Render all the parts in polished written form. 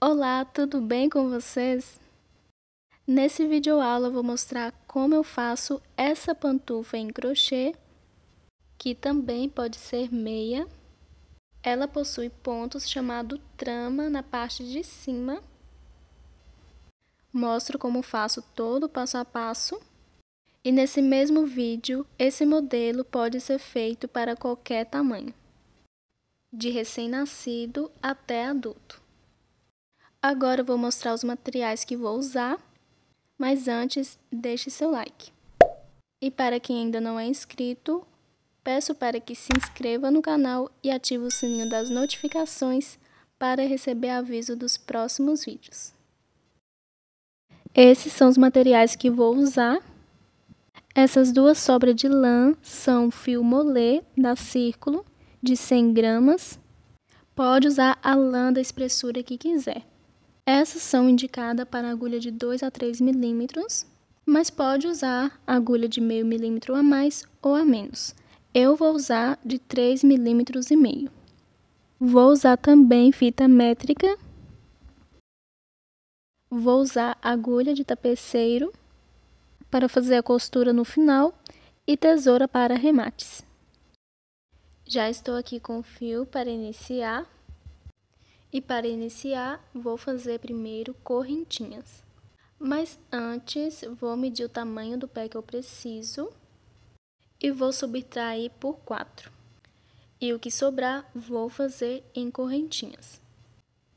Olá, tudo bem com vocês? Nesse vídeo aula eu vou mostrar como eu faço essa pantufa em crochê, que também pode ser meia. Ela possui pontos chamado trama na parte de cima. Mostro como faço todo o passo a passo. E nesse mesmo vídeo, esse modelo pode ser feito para qualquer tamanho, de recém-nascido até adulto. Agora eu vou mostrar os materiais que vou usar. Mas antes, deixe seu like. E para quem ainda não é inscrito, peço para que se inscreva no canal e ative o sininho das notificações para receber aviso dos próximos vídeos. Esses são os materiais que vou usar. Essas duas sobras de lã são fio molê da Círculo, de 100 gramas. Pode usar a lã da espessura que quiser. Essas são indicadas para agulha de 2 a 3 milímetros, mas pode usar agulha de meio milímetro a mais ou a menos. Eu vou usar de 3 milímetros e meio. Vou usar também fita métrica. Vou usar agulha de tapeceiro para fazer a costura no final e tesoura para remates. Já estou aqui com o fio para iniciar. E para iniciar, vou fazer primeiro correntinhas. Mas antes, vou medir o tamanho do pé que eu preciso e vou subtrair por 4. E o que sobrar, vou fazer em correntinhas.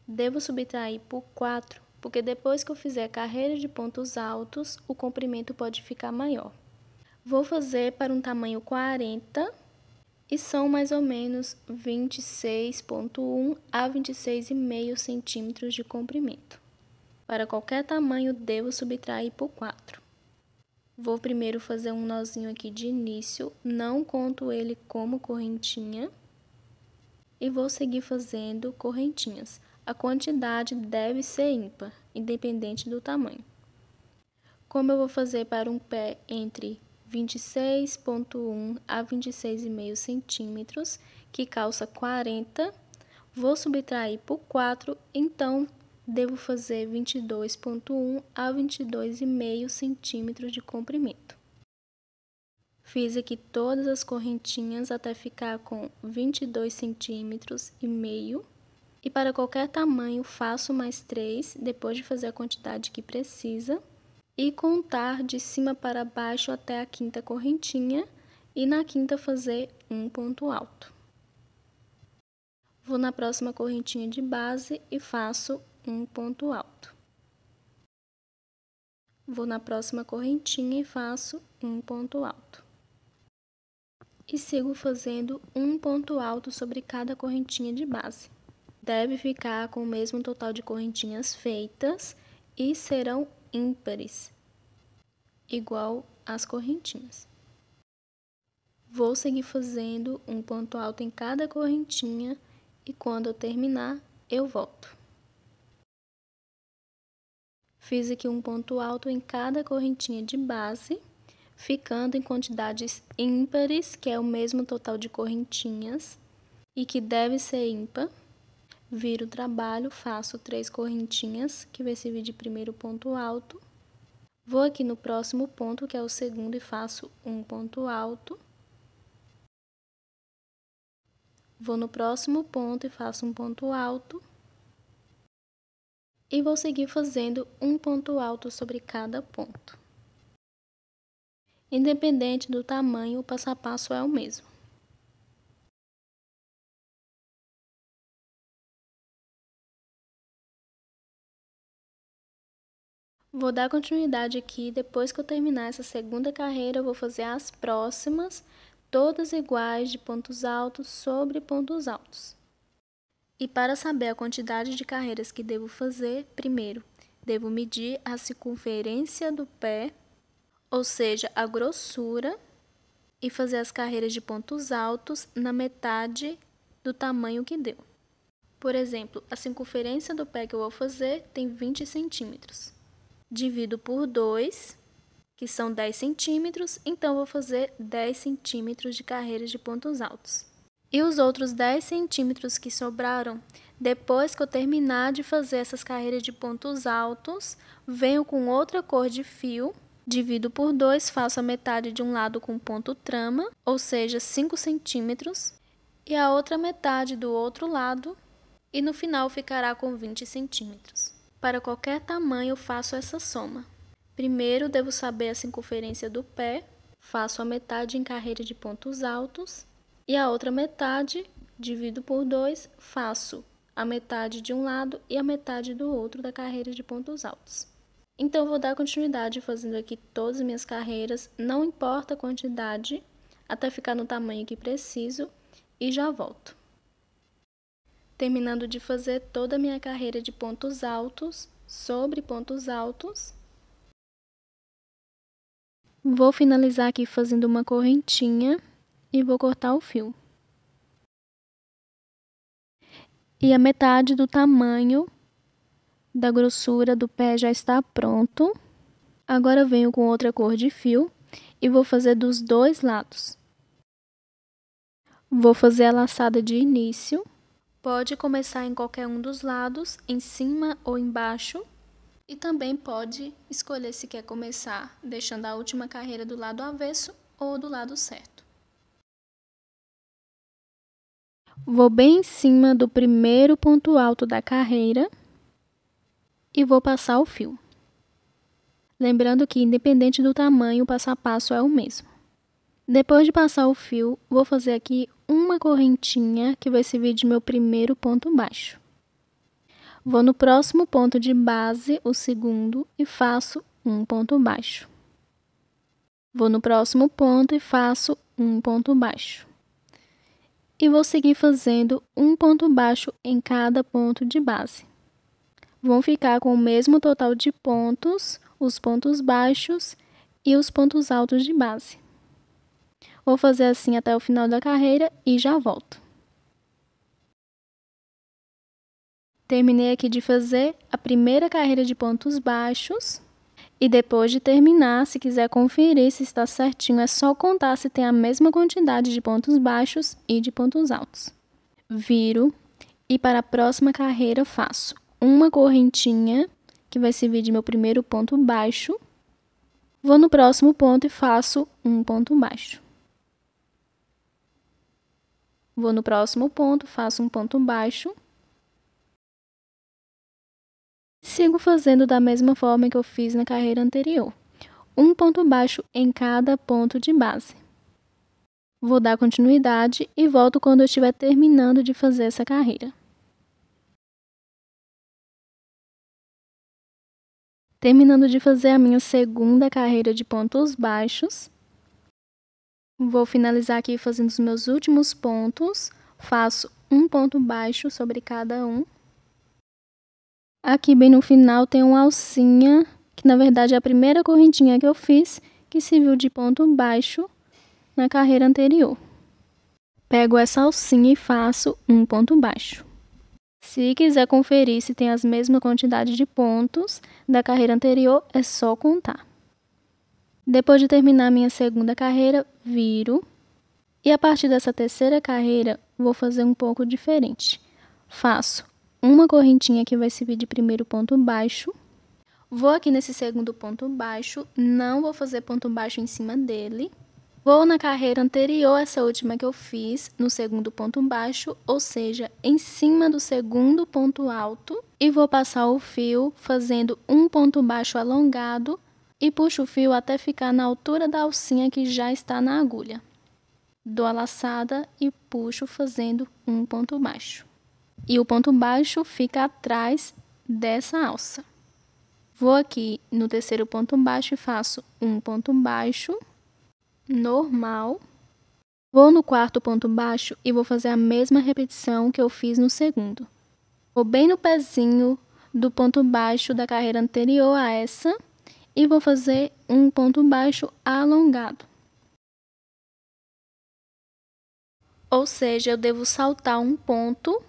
Devo subtrair por 4, porque depois que eu fizer carreira de pontos altos, o comprimento pode ficar maior. Vou fazer para um tamanho 40 e são mais ou menos 26,1 a 26,5 centímetros de comprimento. Para qualquer tamanho, devo subtrair por 4. Vou primeiro fazer um nozinho aqui de início, não conto ele como correntinha. E vou seguir fazendo correntinhas. A quantidade deve ser ímpar, independente do tamanho. Como eu vou fazer para um pé entre 26,1 a 26,5 centímetros, que calça 40, vou subtrair por 4, então devo fazer 22,1 a 22,5 centímetros de comprimento. Fiz aqui todas as correntinhas até ficar com 22 centímetros e meio. E para qualquer tamanho faço mais 3, depois de fazer a quantidade que precisa. E contar de cima para baixo até a quinta correntinha e na quinta fazer um ponto alto. Vou na próxima correntinha de base e faço um ponto alto. Vou na próxima correntinha e faço um ponto alto. E sigo fazendo um ponto alto sobre cada correntinha de base. Deve ficar com o mesmo total de correntinhas feitas e serão ímpares, igual às correntinhas. Vou seguir fazendo um ponto alto em cada correntinha e quando eu terminar, eu volto. Fiz aqui um ponto alto em cada correntinha de base, ficando em quantidades ímpares, que é o mesmo total de correntinhas, e que deve ser ímpar. Viro o trabalho, faço 3 correntinhas, que vai servir de primeiro ponto alto. Vou aqui no próximo ponto, que é o segundo, e faço um ponto alto. Vou no próximo ponto e faço um ponto alto. E vou seguir fazendo um ponto alto sobre cada ponto. Independente do tamanho, o passo a passo é o mesmo. Vou dar continuidade aqui, depois que eu terminar essa segunda carreira, eu vou fazer as próximas, todas iguais de pontos altos sobre pontos altos. E para saber a quantidade de carreiras que devo fazer, primeiro, devo medir a circunferência do pé, ou seja, a grossura, e fazer as carreiras de pontos altos na metade do tamanho que deu. Por exemplo, a circunferência do pé que eu vou fazer tem 20 centímetros. Divido por 2, que são 10 centímetros, então vou fazer 10 centímetros de carreiras de pontos altos. E os outros 10 centímetros que sobraram, Depois que eu terminar de fazer essas carreiras de pontos altos, venho com outra cor de fio, divido por 2, faço a metade de um lado com ponto trama, ou seja, 5 centímetros, e a outra metade do outro lado, e no final ficará com 20 centímetros. Para qualquer tamanho eu faço essa soma. Primeiro devo saber a circunferência do pé, faço a metade em carreira de pontos altos, e a outra metade, divido por 2, faço a metade de um lado e a metade do outro da carreira de pontos altos. Então, vou dar continuidade fazendo aqui todas as minhas carreiras, não importa a quantidade, até ficar no tamanho que preciso, e já volto. Terminando de fazer toda a minha carreira de pontos altos sobre pontos altos, vou finalizar aqui fazendo uma correntinha e vou cortar o fio. E a metade do tamanho da grossura do pé já está pronto. Agora venho com outra cor de fio e vou fazer dos dois lados. Vou fazer a laçada de início. Pode começar em qualquer um dos lados, em cima ou embaixo. E também pode escolher se quer começar deixando a última carreira do lado avesso ou do lado certo. Vou bem em cima do primeiro ponto alto da carreira e vou passar o fio. Lembrando que, independente do tamanho, o passo a passo é o mesmo. Depois de passar o fio, vou fazer aqui uma correntinha que vai servir de meu primeiro ponto baixo. Vou no próximo ponto de base, o segundo, e faço um ponto baixo. Vou no próximo ponto e faço um ponto baixo. E vou seguir fazendo um ponto baixo em cada ponto de base. Vão ficar com o mesmo total de pontos, os pontos baixos e os pontos altos de base. Vou fazer assim até o final da carreira e já volto. Terminei aqui de fazer a primeira carreira de pontos baixos. E depois de terminar, se quiser conferir se está certinho, é só contar se tem a mesma quantidade de pontos baixos e de pontos altos. Viro e para a próxima carreira faço uma correntinha, que vai servir de meu primeiro ponto baixo. Vou no próximo ponto e faço um ponto baixo. Vou no próximo ponto, faço um ponto baixo. Sigo fazendo da mesma forma que eu fiz na carreira anterior. Um ponto baixo em cada ponto de base. Vou dar continuidade e volto quando eu estiver terminando de fazer essa carreira. Terminando de fazer a minha segunda carreira de pontos baixos. Vou finalizar aqui fazendo os meus últimos pontos. Faço um ponto baixo sobre cada um. Aqui bem no final tem uma alcinha, que na verdade é a primeira correntinha que eu fiz, que serviu de ponto baixo na carreira anterior. Pego essa alcinha e faço um ponto baixo. Se quiser conferir se tem as mesmas quantidades de pontos da carreira anterior, é só contar. Depois de terminar minha segunda carreira, viro. E a partir dessa terceira carreira, vou fazer um pouco diferente. Faço uma correntinha que vai servir de primeiro ponto baixo. Vou aqui nesse segundo ponto baixo, não vou fazer ponto baixo em cima dele. Vou na carreira anterior, essa última que eu fiz, no segundo ponto baixo, ou seja, em cima do segundo ponto alto. E vou passar o fio fazendo um ponto baixo alongado e puxo o fio até ficar na altura da alcinha que já está na agulha. Dou a laçada e puxo fazendo um ponto baixo. E o ponto baixo fica atrás dessa alça. Vou aqui no terceiro ponto baixo e faço um ponto baixo normal. Vou no quarto ponto baixo e vou fazer a mesma repetição que eu fiz no segundo. Vou bem no pezinho do ponto baixo da carreira anterior a essa e vou fazer um ponto baixo alongado. Ou seja, eu devo saltar um ponto.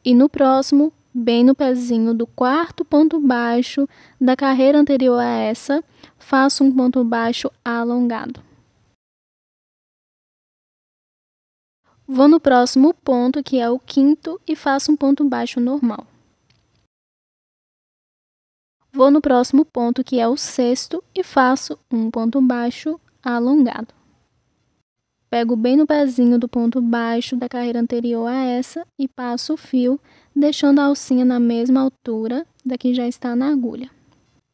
E no próximo, bem no pezinho do quarto ponto baixo da carreira anterior a essa, faço um ponto baixo alongado. Vou no próximo ponto, que é o quinto, e faço um ponto baixo normal. Vou no próximo ponto, que é o sexto, e faço um ponto baixo alongado. Pego bem no pezinho do ponto baixo da carreira anterior a essa e passo o fio, deixando a alcinha na mesma altura da que já está na agulha.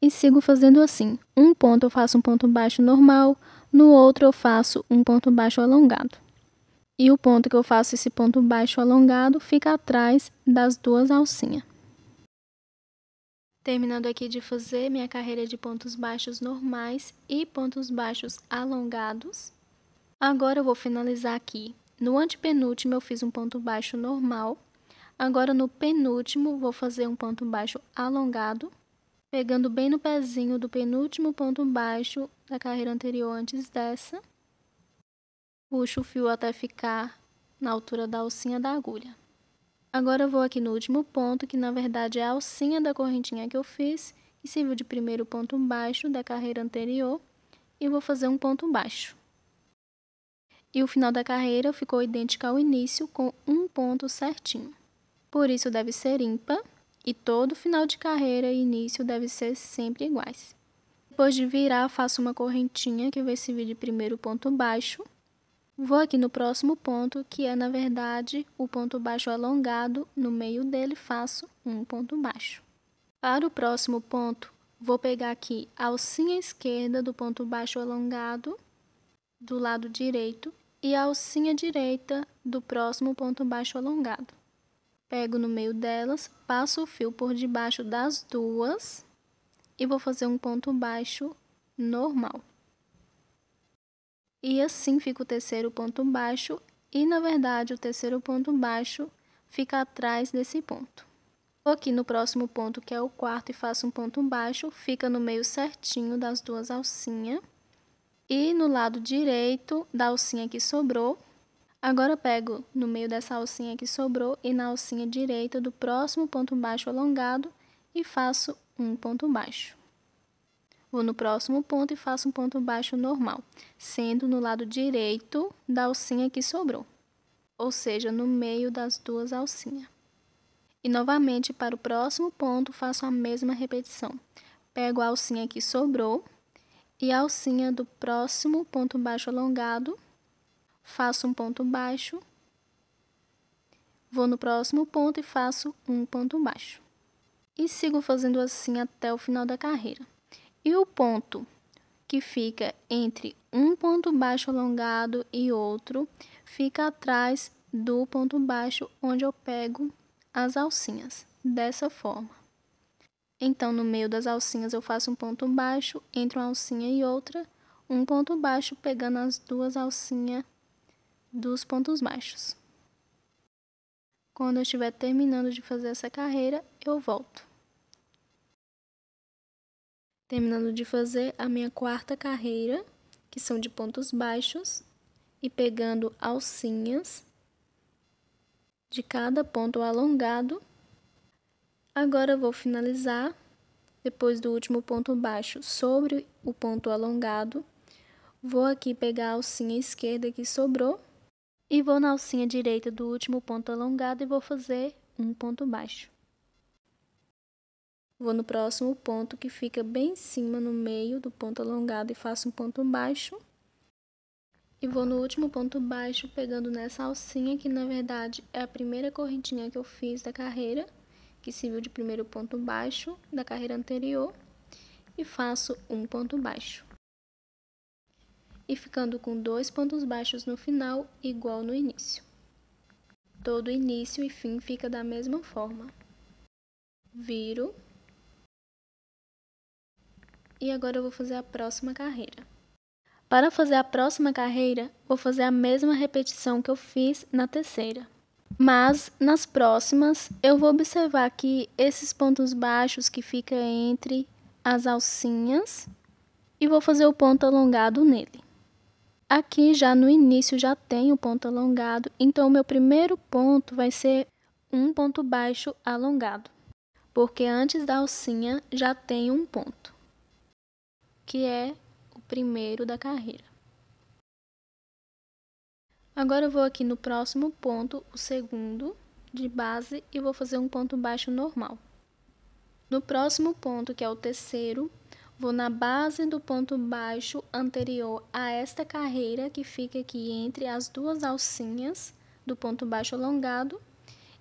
E sigo fazendo assim. Um ponto eu faço um ponto baixo normal, no outro eu faço um ponto baixo alongado. E o ponto que eu faço esse ponto baixo alongado fica atrás das duas alcinhas. Terminando aqui de fazer minha carreira de pontos baixos normais e pontos baixos alongados. Agora eu vou finalizar aqui. No antepenúltimo eu fiz um ponto baixo normal. Agora no penúltimo vou fazer um ponto baixo alongado, pegando bem no pezinho do penúltimo ponto baixo da carreira anterior antes dessa. Puxo o fio até ficar na altura da alcinha da agulha. Agora eu vou aqui no último ponto, que na verdade é a alcinha da correntinha que eu fiz, que serviu de primeiro ponto baixo da carreira anterior, e vou fazer um ponto baixo. E o final da carreira ficou idêntico ao início, com um ponto certinho. Por isso deve ser ímpar, e todo final de carreira e início deve ser sempre iguais. Depois de virar, faço uma correntinha que vai servir de primeiro ponto baixo. Vou aqui no próximo ponto, que é na verdade o ponto baixo alongado, no meio dele faço um ponto baixo. Para o próximo ponto, vou pegar aqui a alcinha esquerda do ponto baixo alongado do lado direito e a alcinha direita do próximo ponto baixo alongado. Pego no meio delas, passo o fio por debaixo das duas e vou fazer um ponto baixo normal. E assim fica o terceiro ponto baixo e, na verdade, o terceiro ponto baixo fica atrás desse ponto. Vou aqui no próximo ponto, que é o quarto, e faço um ponto baixo, fica no meio certinho das duas alcinhas. E no lado direito da alcinha que sobrou, agora pego no meio dessa alcinha que sobrou e na alcinha direita do próximo ponto baixo alongado e faço um ponto baixo. Vou no próximo ponto e faço um ponto baixo normal, sendo no lado direito da alcinha que sobrou, ou seja, no meio das duas alcinhas. E novamente, para o próximo ponto, faço a mesma repetição. Pego a alcinha que sobrou e a alcinha do próximo ponto baixo alongado, faço um ponto baixo, vou no próximo ponto e faço um ponto baixo. E sigo fazendo assim até o final da carreira. E o ponto que fica entre um ponto baixo alongado e outro fica atrás do ponto baixo onde eu pego as alcinhas, dessa forma. Então, no meio das alcinhas eu faço um ponto baixo, entre uma alcinha e outra, um ponto baixo pegando as duas alcinhas dos pontos baixos. Quando eu estiver terminando de fazer essa carreira, eu volto. Terminando de fazer a minha quarta carreira, que são de pontos baixos, e pegando alcinhas de cada ponto alongado. Agora eu vou finalizar, depois do último ponto baixo sobre o ponto alongado. Vou aqui pegar a alcinha esquerda que sobrou e vou na alcinha direita do último ponto alongado e vou fazer um ponto baixo. Vou no próximo ponto, que fica bem em cima, no meio do ponto alongado, e faço um ponto baixo. E vou no último ponto baixo, pegando nessa alcinha, que na verdade é a primeira correntinha que eu fiz da carreira, que serviu de primeiro ponto baixo da carreira anterior, e faço um ponto baixo. E ficando com dois pontos baixos no final, igual no início. Todo início e fim fica da mesma forma. Viro. E agora eu vou fazer a próxima carreira. Para fazer a próxima carreira, vou fazer a mesma repetição que eu fiz na terceira. Mas, nas próximas, eu vou observar aqui esses pontos baixos que ficam entre as alcinhas e vou fazer o ponto alongado nele. Aqui, já no início, já tem o ponto alongado, então o meu primeiro ponto vai ser um ponto baixo alongado, porque antes da alcinha já tem um ponto, que é o primeiro da carreira. Agora eu vou aqui no próximo ponto, o segundo, de base, e vou fazer um ponto baixo normal. No próximo ponto, que é o terceiro, vou na base do ponto baixo anterior a esta carreira, que fica aqui entre as duas alcinhas do ponto baixo alongado,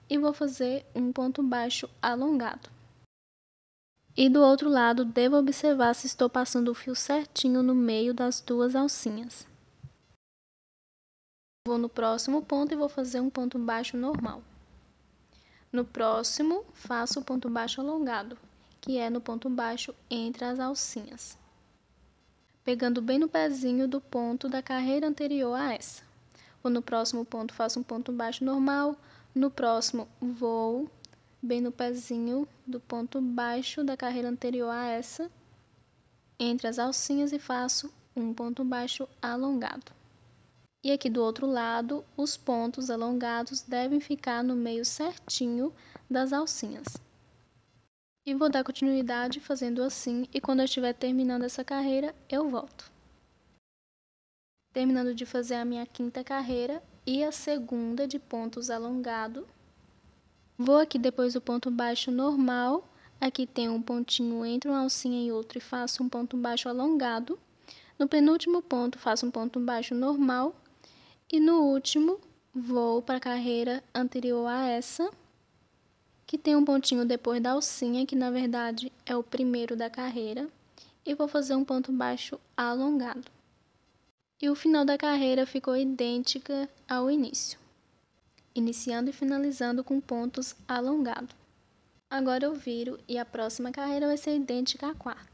e vou fazer um ponto baixo alongado. E do outro lado, devo observar se estou passando o fio certinho no meio das duas alcinhas. Vou no próximo ponto e vou fazer um ponto baixo normal. No próximo, faço o ponto baixo alongado, que é no ponto baixo entre as alcinhas, pegando bem no pezinho do ponto da carreira anterior a essa. Vou no próximo ponto, faço um ponto baixo normal. No próximo, vou bem no pezinho do ponto baixo da carreira anterior a essa, entre as alcinhas, e faço um ponto baixo alongado. E aqui do outro lado, os pontos alongados devem ficar no meio certinho das alcinhas. E vou dar continuidade fazendo assim, e quando eu estiver terminando essa carreira, eu volto. Terminando de fazer a minha quinta carreira e a segunda de pontos alongados. Vou aqui depois do ponto baixo normal, aqui tem um pontinho entre uma alcinha e outra e faço um ponto baixo alongado. No penúltimo ponto faço um ponto baixo normal e no último vou para a carreira anterior a essa, que tem um pontinho depois da alcinha, que na verdade é o primeiro da carreira, e vou fazer um ponto baixo alongado. E o final da carreira ficou idêntica ao início, iniciando e finalizando com pontos alongados. Agora eu viro e a próxima carreira vai ser idêntica à quarta.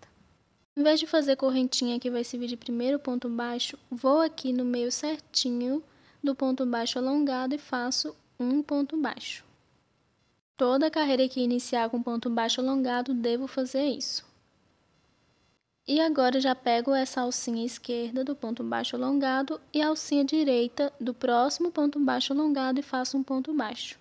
Em vez de fazer correntinha que vai servir de primeiro ponto baixo, vou aqui no meio certinho do ponto baixo alongado e faço um ponto baixo. Toda carreira que iniciar com ponto baixo alongado, devo fazer isso. E agora já pego essa alcinha esquerda do ponto baixo alongado e a alcinha direita do próximo ponto baixo alongado e faço um ponto baixo.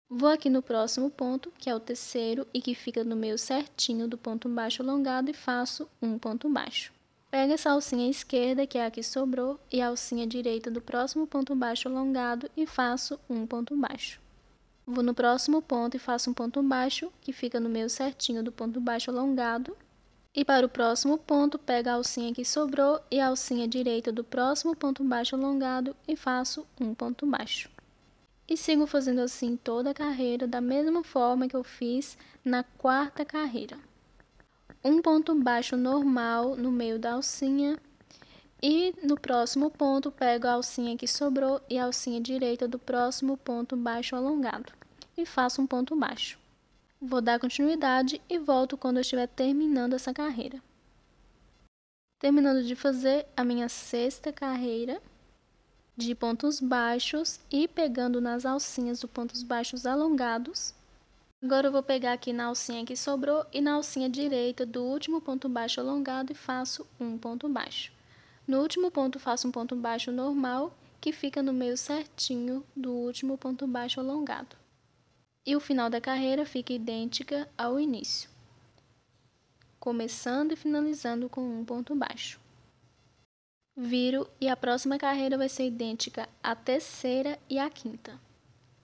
Vou aqui no próximo ponto, que é o terceiro e que fica no meio certinho do ponto baixo alongado, e faço um ponto baixo. Pego essa alcinha esquerda, que é a que sobrou, e a alcinha direita do próximo ponto baixo alongado e faço um ponto baixo. Vou no próximo ponto e faço um ponto baixo, que fica no meio certinho do ponto baixo alongado. E para o próximo ponto, pego a alcinha que sobrou e a alcinha direita do próximo ponto baixo alongado e faço um ponto baixo. E sigo fazendo assim toda a carreira, da mesma forma que eu fiz na quarta carreira. Um ponto baixo normal no meio da alcinha. E no próximo ponto, pego a alcinha que sobrou e a alcinha direita do próximo ponto baixo alongado. E faço um ponto baixo. Vou dar continuidade e volto quando eu estiver terminando essa carreira. Terminando de fazer a minha sexta carreira de pontos baixos e pegando nas alcinhas dos pontos baixos alongados. Agora eu vou pegar aqui na alcinha que sobrou e na alcinha direita do último ponto baixo alongado e faço um ponto baixo. No último ponto faço um ponto baixo normal, que fica no meio certinho do último ponto baixo alongado. E o final da carreira fica idêntica ao início, começando e finalizando com um ponto baixo. Viro e a próxima carreira vai ser idêntica à terceira e à quinta.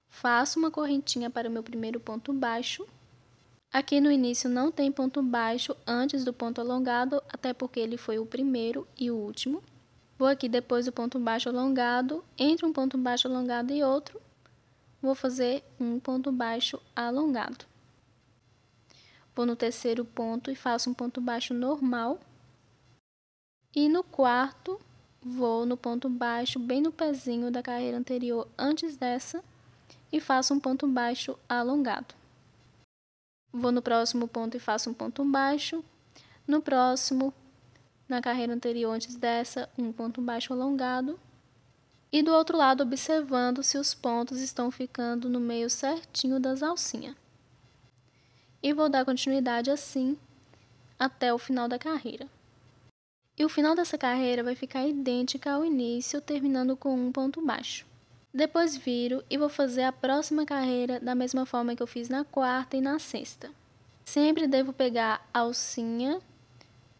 Faço uma correntinha para o meu primeiro ponto baixo. Aqui no início não tem ponto baixo antes do ponto alongado, até porque ele foi o primeiro e o último. Vou aqui depois do ponto baixo alongado, entre um ponto baixo alongado e outro, vou fazer um ponto baixo alongado. Vou no terceiro ponto e faço um ponto baixo normal. E no quarto, vou no ponto baixo, bem no pezinho da carreira anterior antes dessa, e faço um ponto baixo alongado. Vou no próximo ponto e faço um ponto baixo. No próximo, na carreira anterior antes dessa, um ponto baixo alongado. E do outro lado, observando se os pontos estão ficando no meio certinho das alcinhas. E vou dar continuidade assim até o final da carreira. E o final dessa carreira vai ficar idêntica ao início, terminando com um ponto baixo. Depois viro e vou fazer a próxima carreira da mesma forma que eu fiz na quarta e na sexta. Sempre devo pegar a alcinha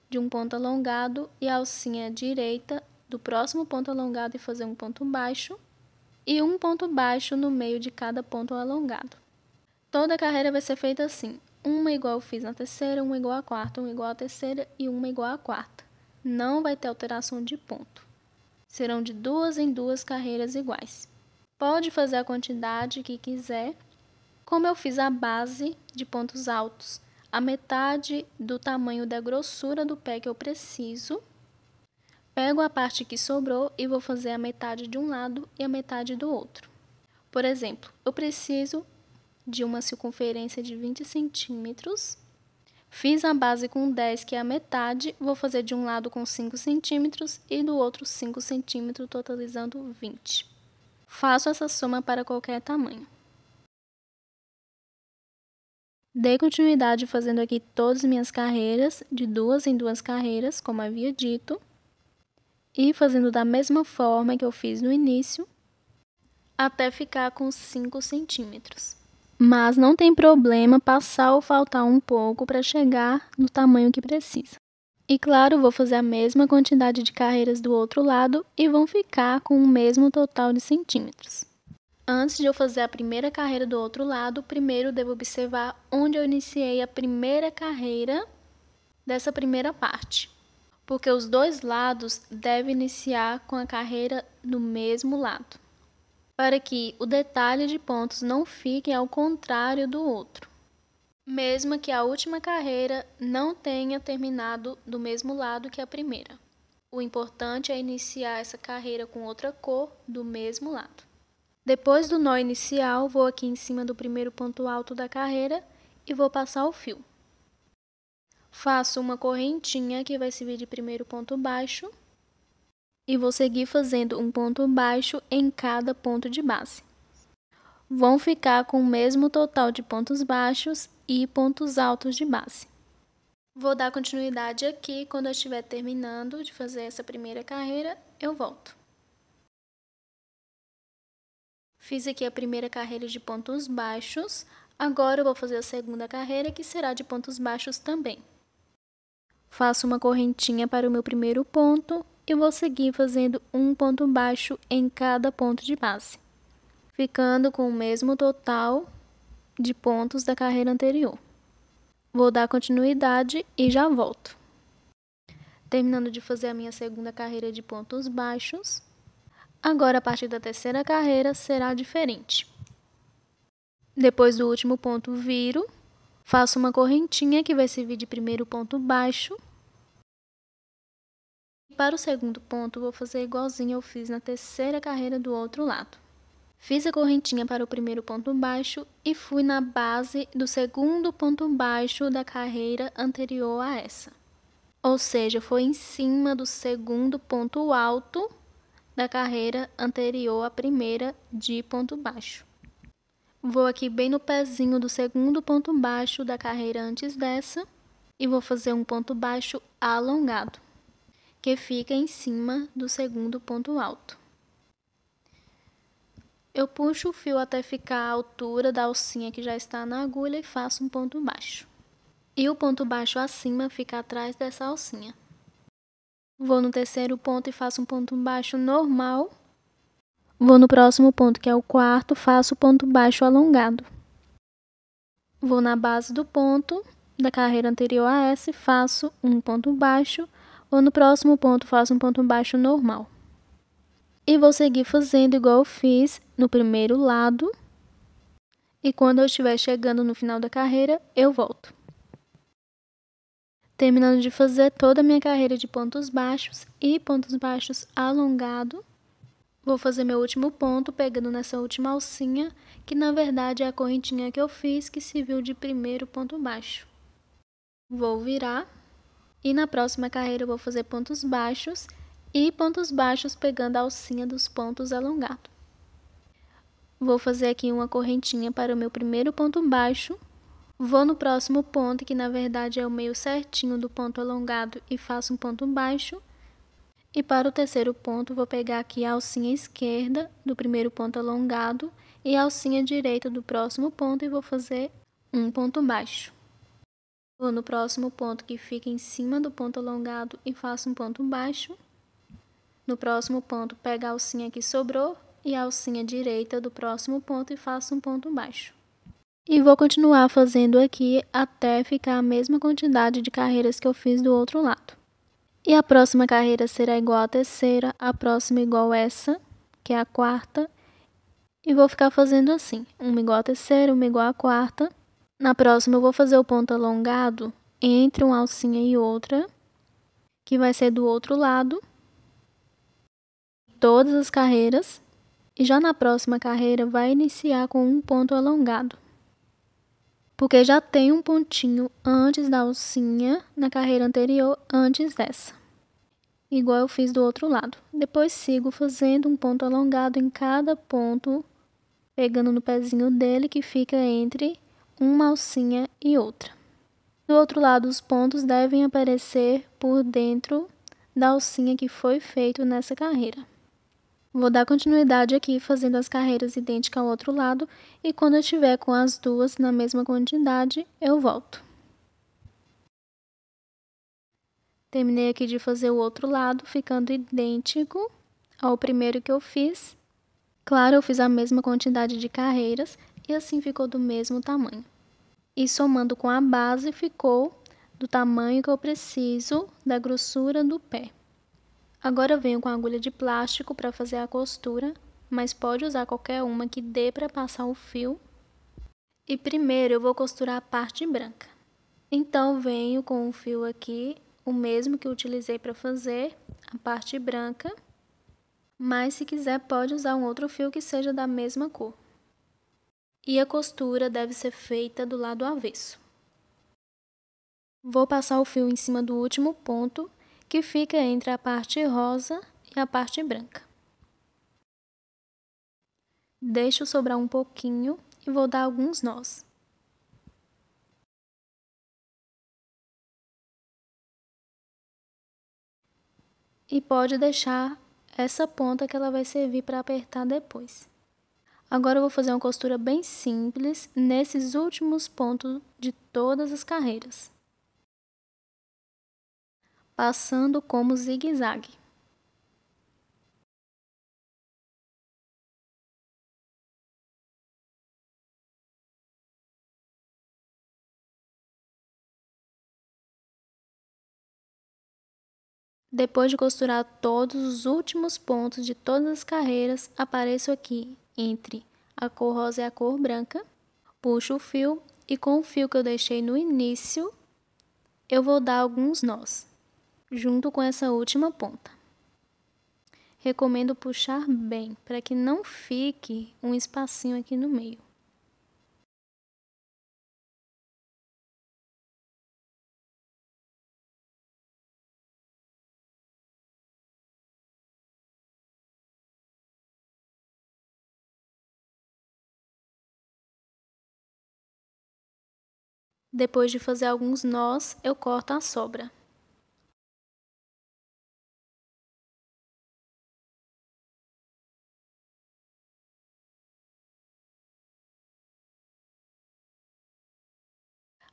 de um ponto alongado e a alcinha direita do próximo ponto alongado e fazer um ponto baixo. e um ponto baixo no meio de cada ponto alongado. Toda a carreira vai ser feita assim, uma igual eu fiz na terceira, uma igual à quarta, uma igual à terceira e uma igual à quarta. Não vai ter alteração de ponto. Serão de 2 em 2 carreiras iguais. Pode fazer a quantidade que quiser. Como eu fiz a base de pontos altos, a metade do tamanho da grossura do pé que eu preciso, pego a parte que sobrou e vou fazer a metade de um lado e a metade do outro. Por exemplo, eu preciso de uma circunferência de 20 centímetros. Fiz a base com 10, que é a metade, vou fazer de um lado com 5 centímetros e do outro 5 centímetros, totalizando 20. Faço essa soma para qualquer tamanho. Dei continuidade fazendo aqui todas as minhas carreiras, de 2 em 2 carreiras, como havia dito, e fazendo da mesma forma que eu fiz no início, até ficar com 5 centímetros. Mas não tem problema passar ou faltar um pouco para chegar no tamanho que precisa. E claro, vou fazer a mesma quantidade de carreiras do outro lado e vão ficar com o mesmo total de centímetros. Antes de eu fazer a primeira carreira do outro lado, primeiro devo observar onde eu iniciei a primeira carreira dessa primeira parte. Porque os dois lados devem iniciar com a carreira no mesmo lado, para que o detalhe de pontos não fique ao contrário do outro. Mesmo que a última carreira não tenha terminado do mesmo lado que a primeira. O importante é iniciar essa carreira com outra cor do mesmo lado. Depois do nó inicial, vou aqui em cima do primeiro ponto alto da carreira e vou passar o fio. Faço uma correntinha que vai servir de primeiro ponto baixo e vou seguir fazendo um ponto baixo em cada ponto de base. Vão ficar com o mesmo total de pontos baixos e pontos altos de base. Vou dar continuidade aqui, quando eu estiver terminando de fazer essa primeira carreira, eu volto. Fiz aqui a primeira carreira de pontos baixos, agora eu vou fazer a segunda carreira, que será de pontos baixos também. Faço uma correntinha para o meu primeiro ponto e vou seguir fazendo um ponto baixo em cada ponto de base, ficando com o mesmo total de pontos da carreira anterior. Vou dar continuidade e já volto. Terminando de fazer a minha segunda carreira de pontos baixos, agora a partir da terceira carreira será diferente. Depois do último ponto viro, faço uma correntinha que vai servir de primeiro ponto baixo. Para o segundo ponto, vou fazer igualzinho eu fiz na terceira carreira do outro lado. Fiz a correntinha para o primeiro ponto baixo e fui na base do segundo ponto baixo da carreira anterior a essa. Ou seja, foi em cima do segundo ponto alto da carreira anterior à primeira de ponto baixo. Vou aqui bem no pezinho do segundo ponto baixo da carreira antes dessa e vou fazer um ponto baixo alongado, que fica em cima do segundo ponto alto. Eu puxo o fio até ficar à altura da alcinha que já está na agulha e faço um ponto baixo. E o ponto baixo acima fica atrás dessa alcinha. Vou no terceiro ponto e faço um ponto baixo normal. Vou no próximo ponto, que é o quarto, faço ponto baixo alongado. Vou na base do ponto da carreira anterior a essa e faço um ponto baixo. Vou no próximo ponto, faço um ponto baixo normal. E vou seguir fazendo igual eu fiz no primeiro lado. E quando eu estiver chegando no final da carreira, eu volto. Terminando de fazer toda a minha carreira de pontos baixos e pontos baixos alongado, vou fazer meu último ponto pegando nessa última alcinha, que na verdade é a correntinha que eu fiz que serviu de primeiro ponto baixo. Vou virar e na próxima carreira eu vou fazer pontos baixos e pontos baixos pegando a alcinha dos pontos alongados. Vou fazer aqui uma correntinha para o meu primeiro ponto baixo. Vou no próximo ponto, que na verdade é o meio certinho do ponto alongado, e faço um ponto baixo. E para o terceiro ponto, vou pegar aqui a alcinha esquerda do primeiro ponto alongado e a alcinha direita do próximo ponto e vou fazer um ponto baixo. Vou no próximo ponto, que fica em cima do ponto alongado, e faço um ponto baixo. No próximo ponto, pego a alcinha que sobrou e a alcinha direita do próximo ponto e faço um ponto baixo. E vou continuar fazendo aqui até ficar a mesma quantidade de carreiras que eu fiz do outro lado. E a próxima carreira será igual à terceira, a próxima igual a essa, que é a quarta. E vou ficar fazendo assim, uma igual à terceira, uma igual à quarta. Na próxima eu vou fazer o ponto alongado entre uma alcinha e outra, que vai ser do outro lado. Todas as carreiras. E já na próxima carreira vai iniciar com um ponto alongado, porque já tem um pontinho antes da alcinha na carreira anterior, antes dessa, igual eu fiz do outro lado. Depois sigo fazendo um ponto alongado em cada ponto, pegando no pezinho dele que fica entre uma alcinha e outra. Do outro lado, os pontos devem aparecer por dentro da alcinha que foi feito nessa carreira. Vou dar continuidade aqui fazendo as carreiras idênticas ao outro lado e quando eu estiver com as duas na mesma quantidade, eu volto. Terminei aqui de fazer o outro lado, ficando idêntico ao primeiro que eu fiz. Claro, eu fiz a mesma quantidade de carreiras e assim ficou do mesmo tamanho. E somando com a base, ficou do tamanho que eu preciso da grossura do pé. Agora eu venho com a agulha de plástico para fazer a costura, mas pode usar qualquer uma que dê para passar o fio. E primeiro eu vou costurar a parte branca. Então venho com o fio aqui, o mesmo que eu utilizei para fazer a parte branca, mas se quiser pode usar um outro fio que seja da mesma cor. E a costura deve ser feita do lado avesso. Vou passar o fio em cima do último ponto, que fica entre a parte rosa e a parte branca. Deixo sobrar um pouquinho e vou dar alguns nós. E pode deixar essa ponta que ela vai servir para apertar depois. Agora eu vou fazer uma costura bem simples nesses últimos pontos de todas as carreiras, passando como zigue-zague. Depois de costurar todos os últimos pontos de todas as carreiras, apareço aqui entre a cor rosa e a cor branca, puxo o fio e com o fio que eu deixei no início, eu vou dar alguns nós, junto com essa última ponta. Recomendo puxar bem, para que não fique um espacinho aqui no meio. Depois de fazer alguns nós, eu corto a sobra.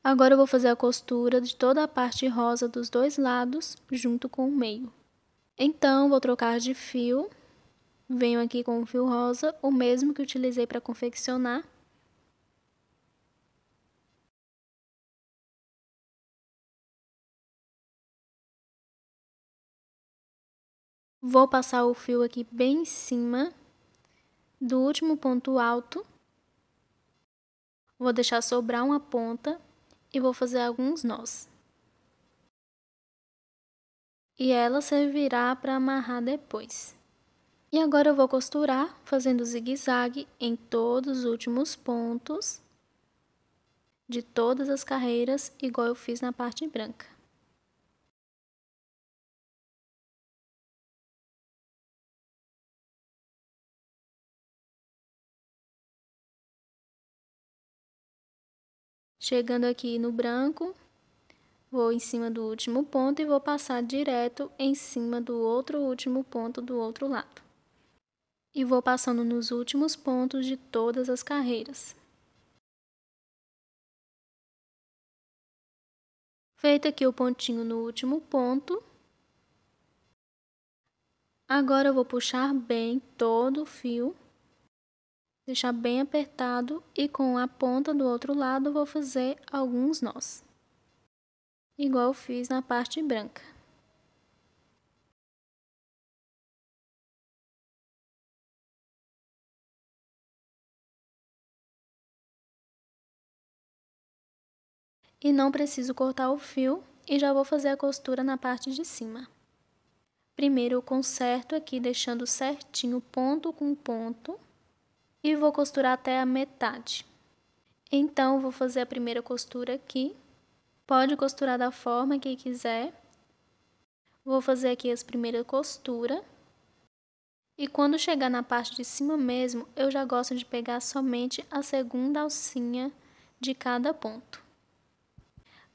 Agora eu vou fazer a costura de toda a parte rosa dos dois lados, junto com o meio. Então, vou trocar de fio. Venho aqui com o fio rosa, o mesmo que utilizei para confeccionar. Vou passar o fio aqui bem em cima do último ponto alto. Vou deixar sobrar uma ponta e vou fazer alguns nós. E ela servirá para amarrar depois. E agora eu vou costurar fazendo zigue-zague em todos os últimos pontos de todas as carreiras, igual eu fiz na parte branca. Chegando aqui no branco, vou em cima do último ponto e vou passar direto em cima do outro último ponto do outro lado. E vou passando nos últimos pontos de todas as carreiras. Feito aqui o pontinho no último ponto, Agora eu vou puxar bem todo o fio, deixar bem apertado e com a ponta do outro lado vou fazer alguns nós, igual eu fiz na parte branca. E não preciso cortar o fio e já vou fazer a costura na parte de cima. Primeiro eu conserto aqui deixando certinho ponto com ponto e vou costurar até a metade. Então vou fazer a primeira costura aqui, pode costurar da forma que quiser. Vou fazer aqui as primeiras costuras. E quando chegar na parte de cima mesmo, eu já gosto de pegar somente a segunda alcinha de cada ponto.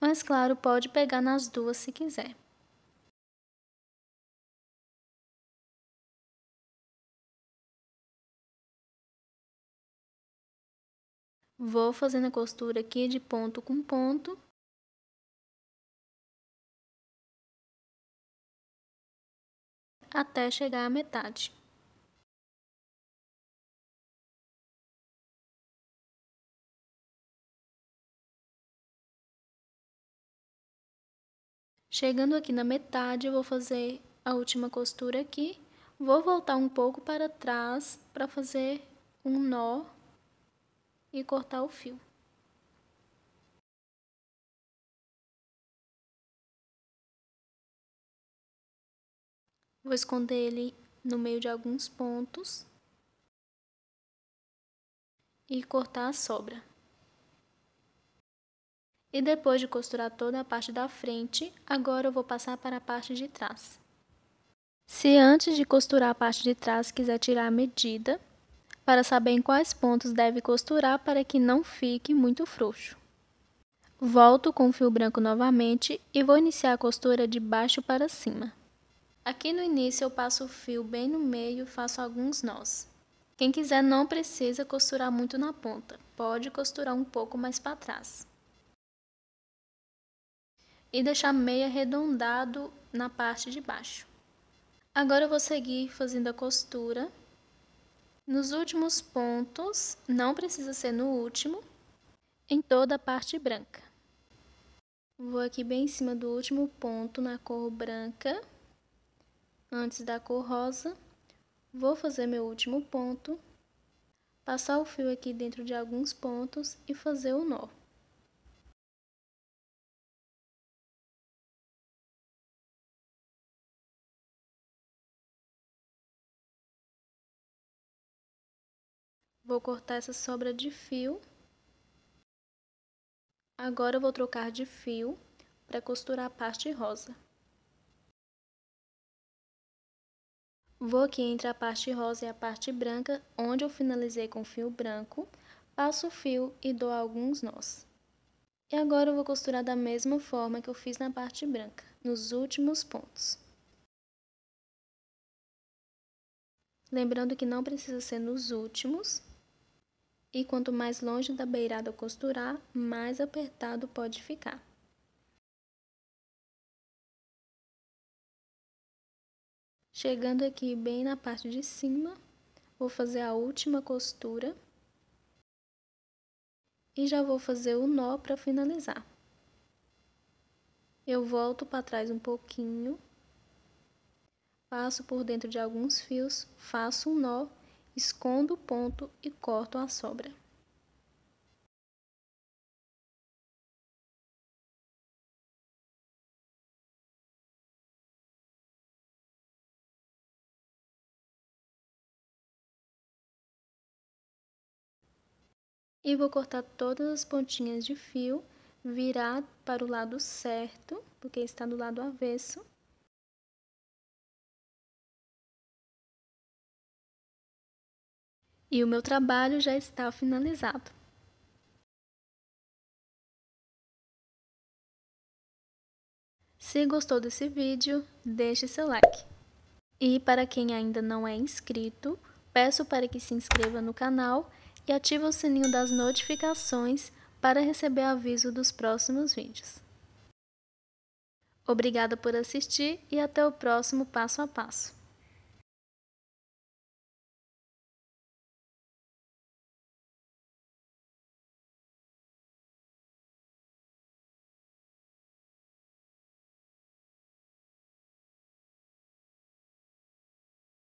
Mas claro, pode pegar nas duas se quiser. Vou fazendo a costura aqui de ponto com ponto. Até chegar à metade. Chegando aqui na metade, eu vou fazer a última costura aqui. Vou voltar um pouco para trás para fazer um nó e cortar o fio. Vou esconder ele no meio de alguns pontos e cortar a sobra. E depois de costurar toda a parte da frente, agora eu vou passar para a parte de trás. Se antes de costurar a parte de trás quiser tirar a medida, para saber em quais pontos deve costurar para que não fique muito frouxo. Volto com o fio branco novamente e vou iniciar a costura de baixo para cima. Aqui no início eu passo o fio bem no meio e faço alguns nós. Quem quiser não precisa costurar muito na ponta, pode costurar um pouco mais para trás. E deixar meio arredondado na parte de baixo. Agora eu vou seguir fazendo a costura. Nos últimos pontos, não precisa ser no último, em toda a parte branca. Vou aqui bem em cima do último ponto na cor branca, antes da cor rosa. Vou fazer meu último ponto, passar o fio aqui dentro de alguns pontos e fazer o nó. Vou cortar essa sobra de fio. Agora eu vou trocar de fio para costurar a parte rosa. Vou aqui entre a parte rosa e a parte branca, onde eu finalizei com fio branco, passo o fio e dou alguns nós. E agora eu vou costurar da mesma forma que eu fiz na parte branca, nos últimos pontos. Lembrando que não precisa ser nos últimos. E quanto mais longe da beirada eu costurar, mais apertado pode ficar. Chegando aqui bem na parte de cima, vou fazer a última costura. E já vou fazer o nó para finalizar. Eu volto para trás um pouquinho, passo por dentro de alguns fios, faço um nó, escondo o ponto e corto a sobra. E vou cortar todas as pontinhas de fio, virar para o lado certo, porque está do lado avesso. E o meu trabalho já está finalizado. Se gostou desse vídeo, deixe seu like. E para quem ainda não é inscrito, peço para que se inscreva no canal e ative o sininho das notificações para receber aviso dos próximos vídeos. Obrigada por assistir e até o próximo passo a passo.